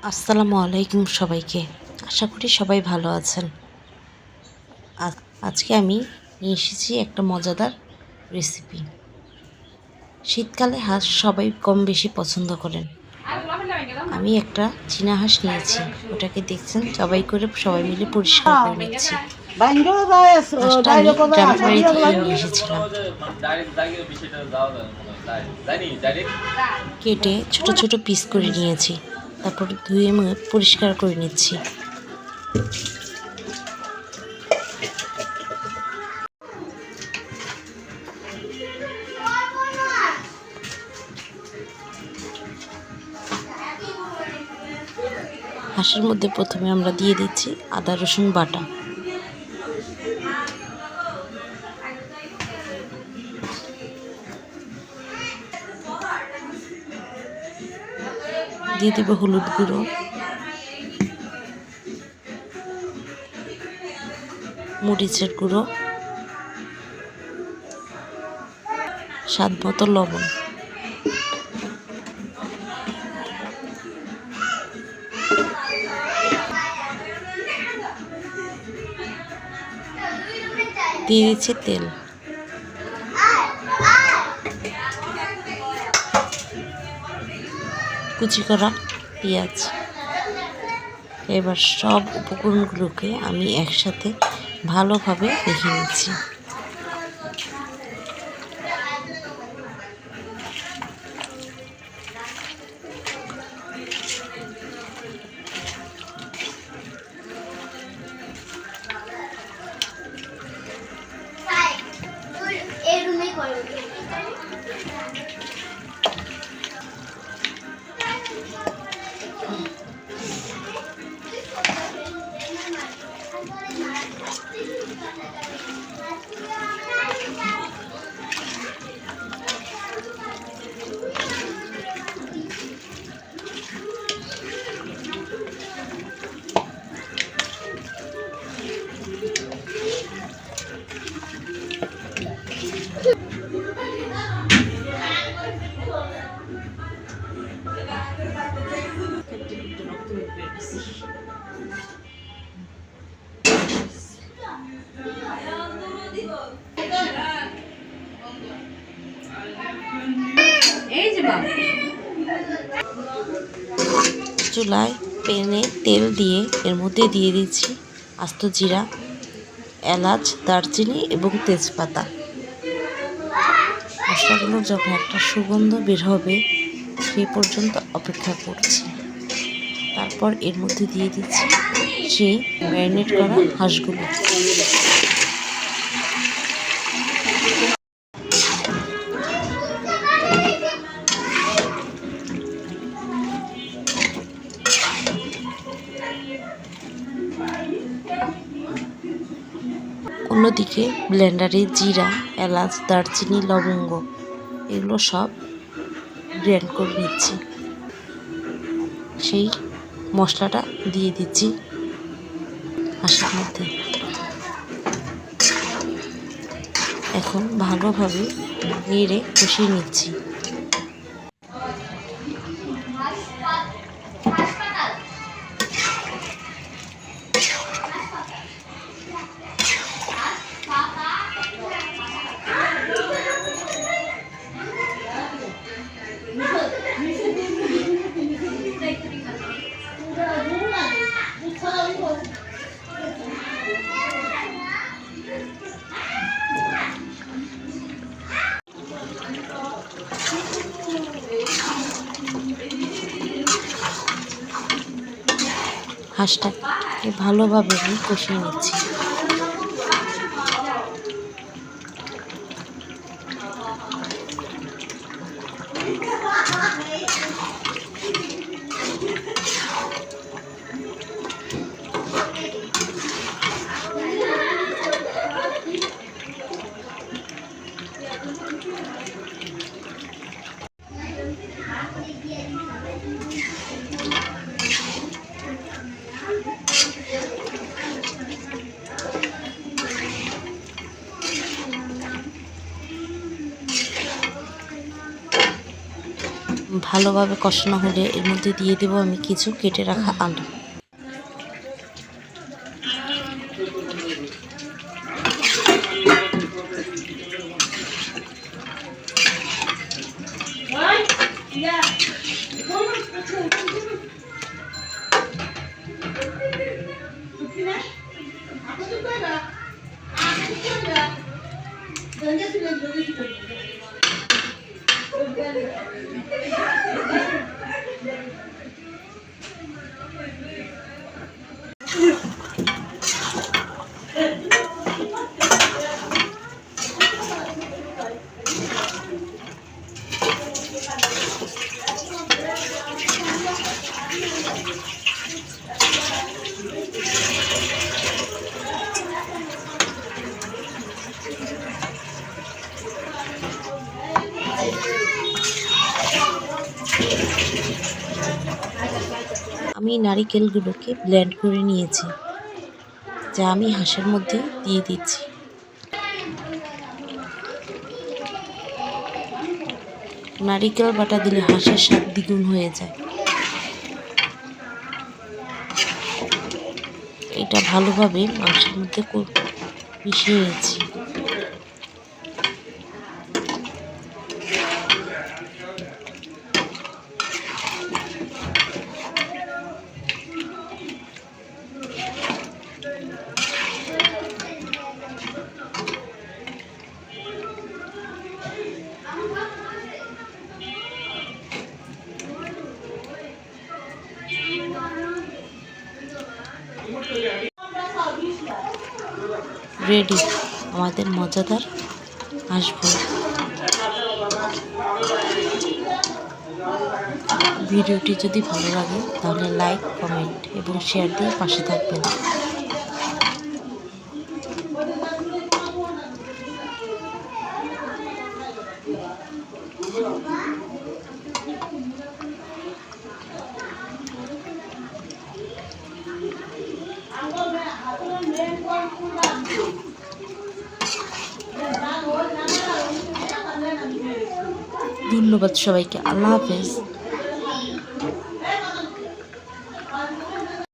আসসালামু আলাইকুম সবাইকে। আশা করি সবাই ভালো আছেন। আজকে আমি নিয়ে এসেছি একটা মজাদার রেসিপি। শীতকালে হাঁস সবাই কম বেশি পছন্দ করেন। আমি একটা চীনা হাঁস নিয়েছি, ওটাকে দেখছেন জবাই করে সবাই মিলে পরিষ্কার করে নিচ্ছি। হাঁসটা আমি গ্রামের বাড়ি থেকে নিয়ে এসেছিলাম। কেটে ছোট ছোট পিস করে নিয়েছি, তারপর ধুয়ে মুছে পরিষ্কার করে নিচ্ছি। হাঁসের মধ্যে প্রথমে আমরা দিয়ে দিচ্ছি আদা রসুন বাটা, দিয়ে দেব হলুদ গুঁড়ো, মরিচের গুঁড়ো, স্বাদ মতো লবণ। দিয়ে দিচ্ছি তেল। কুচি করা পেঁয়াজ। এবার সব উপকরণগুলোকে আমি একসাথে ভালোভাবে মেখে নিচ্ছি। চুলায় প্যানে তেল দিয়ে এর মধ্যে দিয়ে দিচ্ছি আস্ত জিরা, এলাচ, দারচিনি এবং তেজপাতা। মশলাগুলো যখন একটা সুগন্ধ বের হবে সেই পর্যন্ত অপেক্ষা করছি। তারপর এর মধ্যে দিয়ে দিচ্ছি সেই ম্যারিনেট করা হাঁসগুলো। অন্যদিকে ব্লেন্ডারে জিরা, এলাচ, দারচিনি, লবঙ্গ এগুলো সব গ্রাইন্ড করে নিচ্ছি। সেই মশলাটা দিয়ে দিচ্ছি হাঁসের মধ্যে। এখন ভালোভাবে নেড়ে কষিয়ে নিচ্ছি। হাঁসটাকে ভালোভাবে আমি কষিয়ে নিচ্ছি। ভালোভাবে কষানো হলে এর মধ্যে দিয়ে দেবো আমি কিছু কেটে রাখা আলু। আমি নারিকেলগুলোকে ব্লেন্ড করে নিয়েছি, যা আমি হাঁসের মধ্যে দিয়ে দিচ্ছি। নারিকেল বাটা দিলে হাঁসের স্বাদ দ্বিগুণ হয়ে যায়। এটা ভালোভাবে মাংসের মধ্যে মিশিয়ে নিয়েছি। রেডি আমাদের মজাদার হাঁস ভুনা। ভিডিওটি যদি ভালো লাগে তাহলে লাইক, কমেন্ট এবং শেয়ার দিয়ে পাশে থাকবেন। ধন্যবাদ সবাইকে। আল্লাহ হাফেজ।